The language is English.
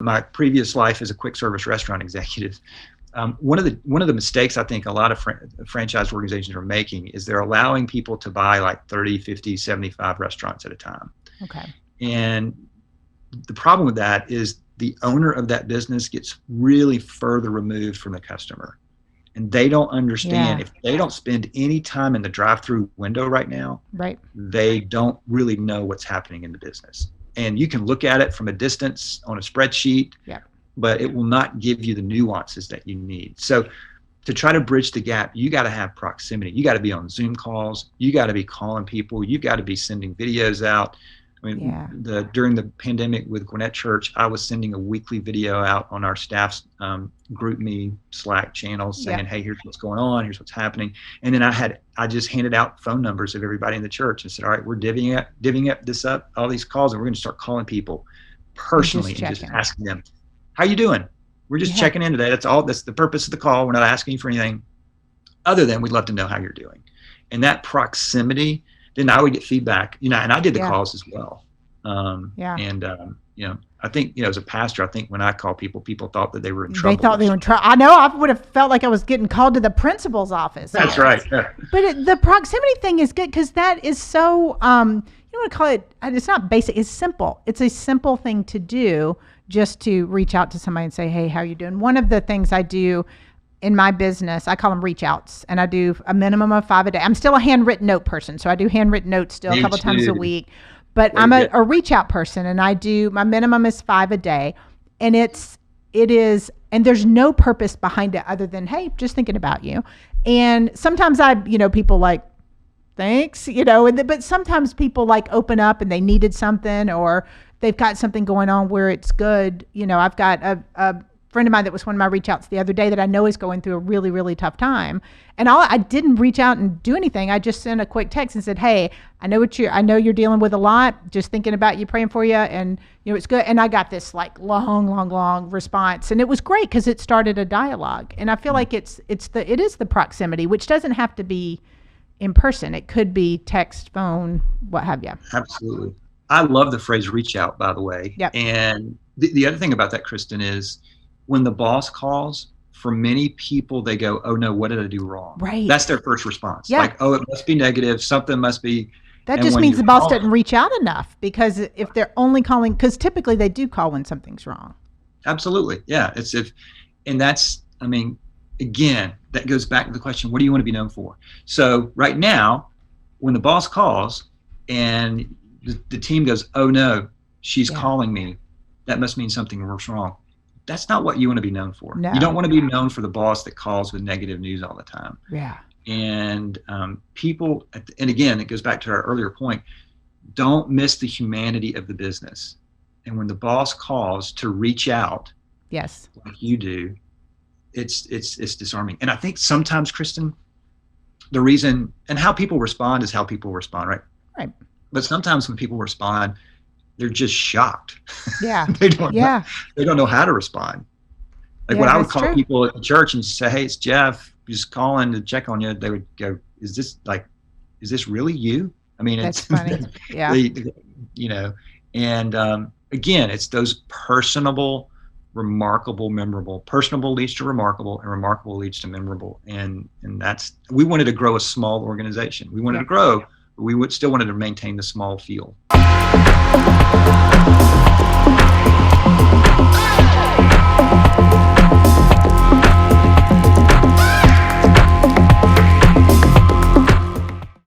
my previous life as a quick service restaurant executive, one of the mistakes I think a lot of franchise organizations are making is they're allowing people to buy like 30, 50, 75 restaurants at a time. Okay. And the problem with that is the owner of that business gets really further removed from the customer. And they don't understand, if they don't spend any time in the drive-through window right now, right, they don't really know what's happening in the business. And you can look at it from a distance on a spreadsheet, but it will not give you the nuances that you need. So to try to bridge the gap, you got to have proximity. You got to be on Zoom calls. You got to be calling people. You got to be sending videos out. I mean, during the pandemic with Gwinnett Church, I was sending a weekly video out on our staff's GroupMe Slack channel saying, hey, here's what's going on, here's what's happening. And then I just handed out phone numbers of everybody in the church and said, all right, we're divvying up all these calls, and we're going to start calling people personally and just asking them, how you doing? We're just checking in today. That's the purpose of the call. We're not asking you for anything other than we'd love to know how you're doing. And that proximity, then I would get feedback, and I did the calls as well. I think, as a pastor, I think when I call people thought that they were in trouble. They thought they were in trouble. I know, I would have felt like I was getting called to the principal's office. That's right. Yeah. But the proximity thing is good because that is so, you want to call it, it's not basic, it's simple. It's a simple thing to do, just to reach out to somebody and say, hey, how you doing? One of the things I do in my business, I call them reach outs, and I do a minimum of 5 a day. I'm still a handwritten note person, so I do handwritten notes still a couple times a week, but I'm a reach out person, and my minimum is 5 a day, and it is, and there's no purpose behind it other than, hey, just thinking about you. And sometimes people like, thanks, but sometimes people like open up and they needed something, or they've got something going on where it's good. I've got a friend of mine that was one of my reach outs the other day that I know is going through a really, really tough time. And I didn't reach out and do anything. I just sent a quick text and said, hey, I know you're dealing with a lot, just thinking about you, praying for you. And it's good. And I got this like long response, and it was great because it started a dialogue. And I feel like it is the proximity, which doesn't have to be in person. It could be text, phone, what have you. Absolutely. I love the phrase reach out, by the way. Yep. And the other thing about that, Kristen, is when the boss calls, for many people, they go, oh no, what did I do wrong? Right. That's their first response. Yeah. Like, oh, it must be negative. Something must be. That just means the boss doesn't reach out enough, because if they're only calling, because typically they do call when something's wrong. Absolutely. Yeah. Again, that goes back to the question, what do you want to be known for? So right now, when the boss calls and the team goes, oh no, she's calling me, that must mean something was wrong. That's not what you want to be known for. No. You don't want to be known for the boss that calls with negative news all the time. Yeah. And people, and again, it goes back to our earlier point, don't miss the humanity of the business. And when the boss calls to reach out, yes, like you do, it's disarming. And I think sometimes, Kristen, the reason, and how people respond is how people respond, right? Right. But sometimes when people respond, they're just shocked. Yeah. They don't know how to respond. Like when I would call people at the church and say, hey, it's Jeff, just calling to check on you, they would go, is this really you? I mean, that's funny. Yeah. Again, it's those personable, remarkable, memorable. Personable leads to remarkable, and remarkable leads to memorable. And we wanted to grow a small organization. We wanted to grow, but we still wanted to maintain the small feel.